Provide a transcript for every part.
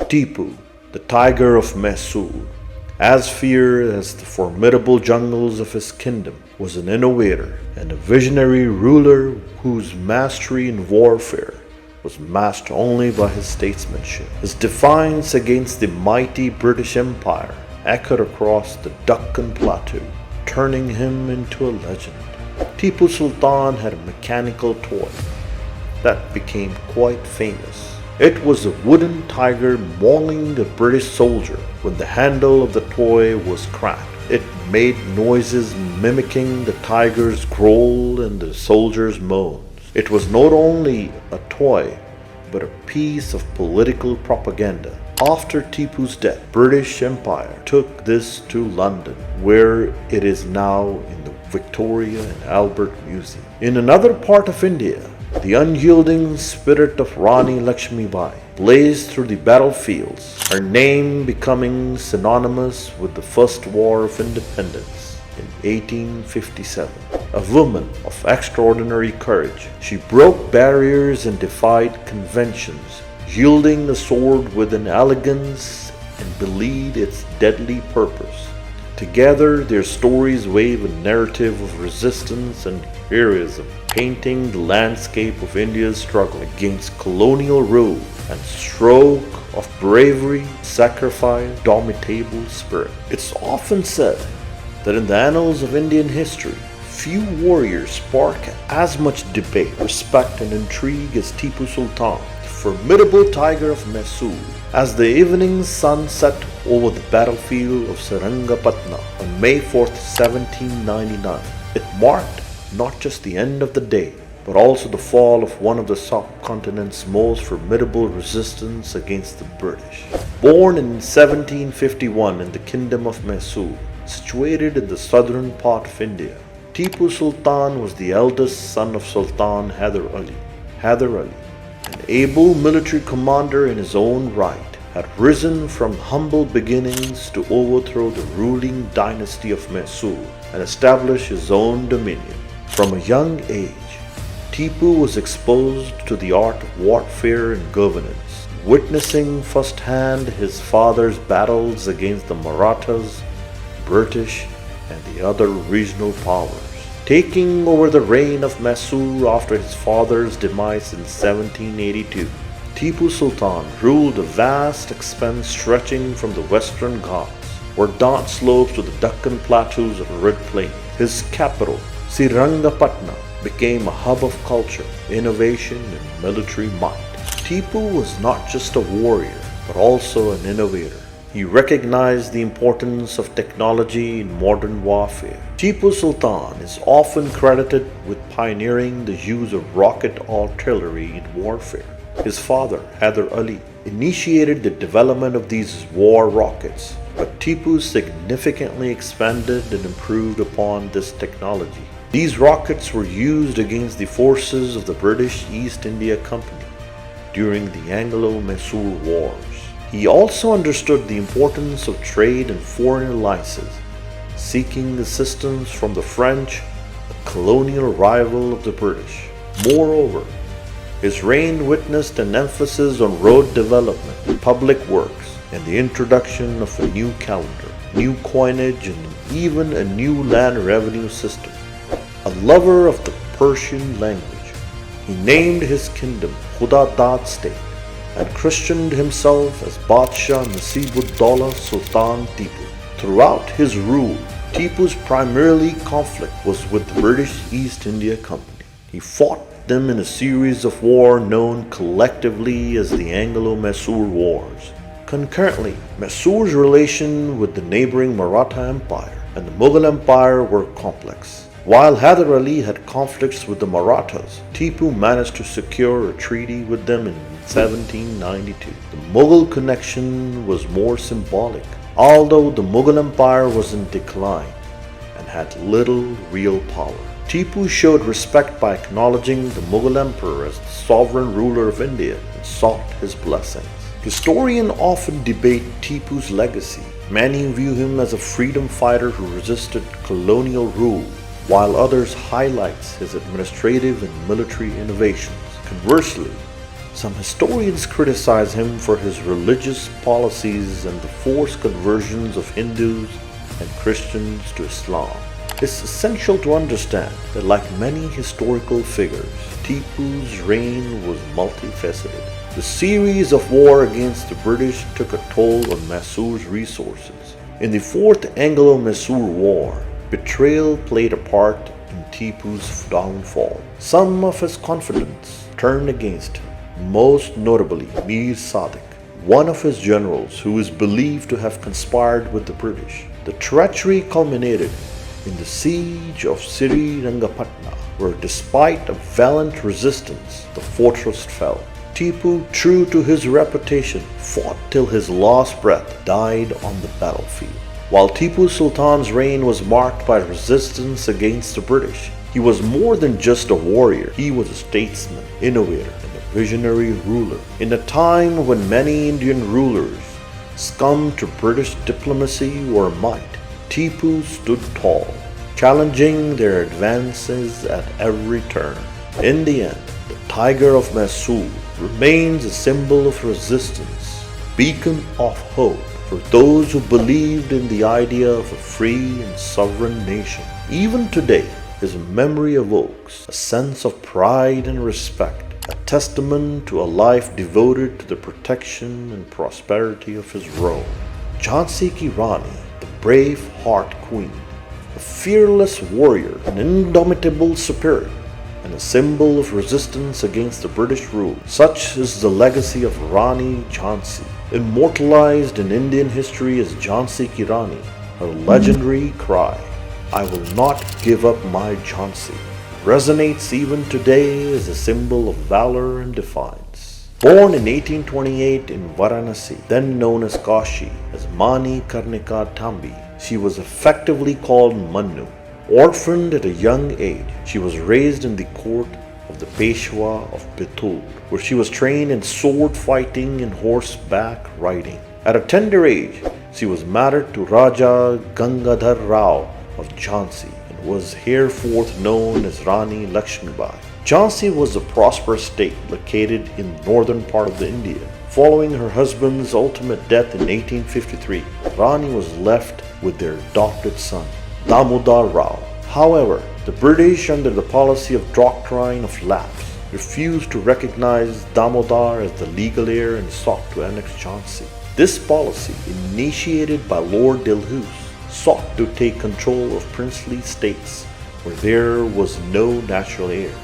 Tipu, the tiger of Mysore, as feared as the formidable jungles of his kingdom, was an innovator and a visionary ruler whose mastery in warfare was matched only by his statesmanship. His defiance against the mighty British Empire echoed across the Deccan Plateau, turning him into a legend. Tipu Sultan had a mechanical toy that became quite famous. It was a wooden tiger mauling a British soldier. When the handle of the toy was cracked, it made noises mimicking the tiger's growl and the soldier's moans. It was not only a toy, but a piece of political propaganda. After Tipu's death, British Empire took this to London, where it is now in the Victoria and Albert Museum. In another part of India, the unyielding spirit of Rani Lakshmibai blazed through the battlefields, her name becoming synonymous with the First War of Independence in 1857. A woman of extraordinary courage, she broke barriers and defied conventions, yielding the sword with an elegance and belied its deadly purpose. Together, their stories wave a narrative of resistance and heroism, painting the landscape of India's struggle against colonial rule and stroke of bravery, sacrifice, domitable spirit. It's often said that in the annals of Indian history, few warriors spark as much debate, respect, and intrigue as Tipu Sultan, the formidable tiger of Mysore. As the evening sun set over the battlefield of Sarangapatna on May 4, 1799, it marked not just the end of the day, but also the fall of one of the subcontinent's most formidable resistance against the British. Born in 1751 in the Kingdom of Mysore, situated in the southern part of India, Tipu Sultan was the eldest son of Sultan Hyder Ali. Hyder Ali, an able military commander in his own right, had risen from humble beginnings to overthrow the ruling dynasty of Mysore and establish his own dominion. From a young age, Tipu was exposed to the art of warfare and governance, witnessing firsthand his father's battles against the Marathas, British, and the other regional powers. Taking over the reign of Mysore after his father's demise in 1782, Tipu Sultan ruled a vast expanse stretching from the western Ghats, or dark slopes to the Deccan plateaus of Red Plain. His capital, Srirangapatna, became a hub of culture, innovation, and military might. Tipu was not just a warrior, but also an innovator. He recognized the importance of technology in modern warfare. Tipu Sultan is often credited with pioneering the use of rocket artillery in warfare. His father, Hyder Ali, initiated the development of these war rockets, but Tipu significantly expanded and improved upon this technology. These rockets were used against the forces of the British East India Company during the Anglo-Mysore Wars. He also understood the importance of trade and foreign alliances, seeking assistance from the French, a colonial rival of the British. Moreover, his reign witnessed an emphasis on road development, public works, and the introduction of a new calendar, new coinage, and even a new land revenue system. A lover of the Persian language, he named his kingdom Khudadad State and christened himself as Badshah Nasib-ud-Dawla Sultan Tipu. Throughout his rule, Tipu's primary conflict was with the British East India Company. He fought them in a series of wars known collectively as the Anglo-Mysore Wars. Concurrently, Mysore's relation with the neighboring Maratha Empire and the Mughal Empire were complex. While Hyder Ali had conflicts with the Marathas, Tipu managed to secure a treaty with them in 1792. The Mughal connection was more symbolic, although the Mughal Empire was in decline and had little real power. Tipu showed respect by acknowledging the Mughal emperor as the sovereign ruler of India and sought his blessings. Historians often debate Tipu's legacy. Many view him as a freedom fighter who resisted colonial rule, while others highlight his administrative and military innovations. Conversely, Some historians criticize him for his religious policies and the forced conversions of Hindus and Christians to Islam. It's essential to understand that, like many historical figures, Tipu's reign was multifaceted. The series of war against the British took a toll on Mysore's resources. In the Fourth Anglo-Mysore War, betrayal played a part in Tipu's downfall. Some of his confidants turned against him, most notably Mir Sadiq, one of his generals who is believed to have conspired with the British. The treachery culminated in the siege of Srirangapatna, where despite a valiant resistance, the fortress fell. Tipu, true to his reputation, fought till his last breath, died on the battlefield. While Tipu Sultan's reign was marked by resistance against the British, he was more than just a warrior. He was a statesman, innovator, and a visionary ruler. In a time when many Indian rulers succumbed to British diplomacy or might, Tipu stood tall, challenging their advances at every turn. In the end, the Tiger of Mysore remains a symbol of resistance, beacon of hope for those who believed in the idea of a free and sovereign nation. Even today, his memory evokes a sense of pride and respect, a testament to a life devoted to the protection and prosperity of his realm. Jhansi Ki Rani, the brave heart queen, a fearless warrior, an indomitable spirit, and a symbol of resistance against the British rule. Such is the legacy of Rani Jhansi, immortalized in Indian history as Jhansi Ki Rani. Her legendary cry, "I will not give up my Jhansi," resonates even today as a symbol of valor and defiance. Born in 1828 in Varanasi, then known as Kashi, as Mani Karnika Thambi, she was effectively called Manu. Orphaned at a young age, she was raised in the court of the Peshwa of Bithur, where she was trained in sword fighting and horseback riding. At a tender age, she was married to Raja Gangadhar Rao of Jhansi and was hereforth known as Rani Lakshmibai. Jhansi was a prosperous state located in the northern part of India. Following her husband's ultimate death in 1853, Rani was left with their adopted son, Damodar Rao. However, the British, under the policy of doctrine of lapse, refused to recognize Damodar as the legal heir and sought to annex Jhansi. This policy, initiated by Lord Dilhousie, sought to take control of princely states where there was no natural heir.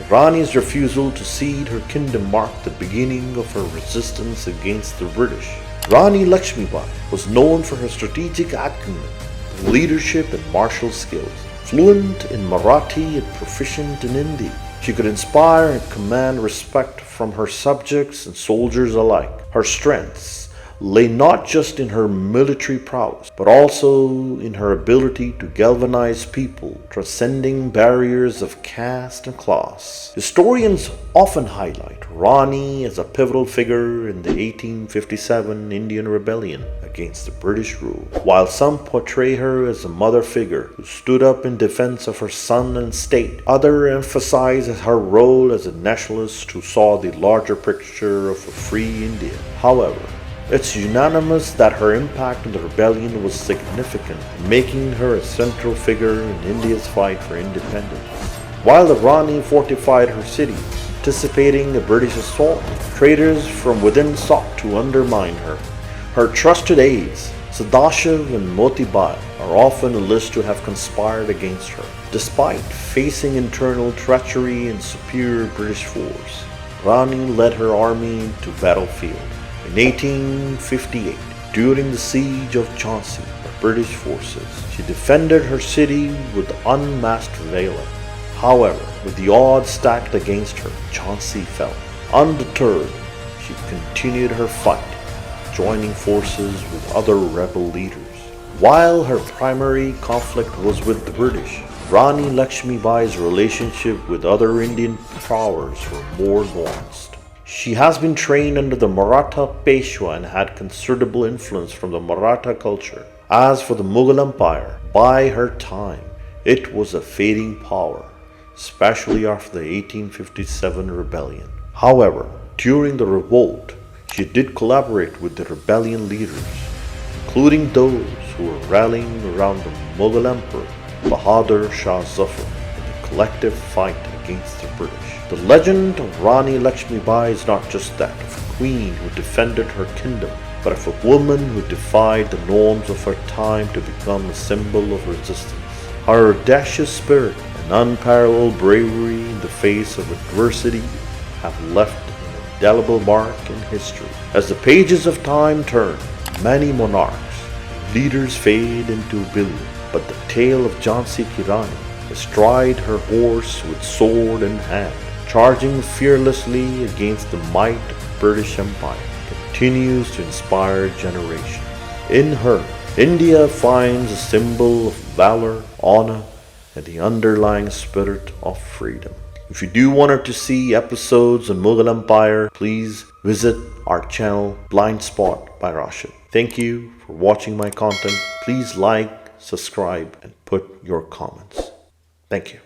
Rani's refusal to cede her kingdom marked the beginning of her resistance against the British. Rani Lakshmibai was known for her strategic acumen, leadership and martial skills. Fluent in Marathi and proficient in Hindi, she could inspire and command respect from her subjects and soldiers alike. Her strengths lay not just in her military prowess, but also in her ability to galvanize people, transcending barriers of caste and class. Historians often highlight Rani as a pivotal figure in the 1857 Indian Rebellion against the British rule, while some portray her as a mother figure who stood up in defense of her son and state. Others emphasize her role as a nationalist who saw the larger picture of a free India. However, it's unanimous that her impact on the rebellion was significant, making her a central figure in India's fight for independence. While the Rani fortified her city, anticipating a British assault, traitors from within sought to undermine her. Her trusted aides, Sadashiv and Motibai, are often alleged to have conspired against her. Despite facing internal treachery and superior British force, Rani led her army to battlefield. In 1858, during the siege of Jhansi by British forces, she defended her city with unmasked valor. However, with the odds stacked against her, Jhansi fell. Undeterred, she continued her fight, joining forces with other rebel leaders. While her primary conflict was with the British, Rani Lakshmibai's relationship with other Indian powers were more nuanced. She has been trained under the Maratha Peshwa and had considerable influence from the Maratha culture. As for the Mughal Empire, by her time, it was a fading power, especially after the 1857 rebellion. However, During the revolt, she did collaborate with the rebellion leaders, including those who were rallying around the Mughal Emperor Bahadur Shah Zafar in the collective fight against the British. The legend of Rani Lakshmibai is not just that of a queen who defended her kingdom, but of a woman who defied the norms of her time to become a symbol of resistance. Her audacious spirit and unparalleled bravery in the face of adversity have left an indelible mark in history. As the pages of time turn, many monarchs, leaders fade into oblivion, but the tale of Jhansi Ki Rani, astride her horse with sword in hand, charging fearlessly against the might of the British Empire, continues to inspire generations. In her, India finds a symbol of valor, honor, and the underlying spirit of freedom. If you do want to see episodes on Mughal Empire, please visit our channel Blind Spot by Rashid. Thank you for watching my content. Please like, subscribe, and put your comments. Thank you.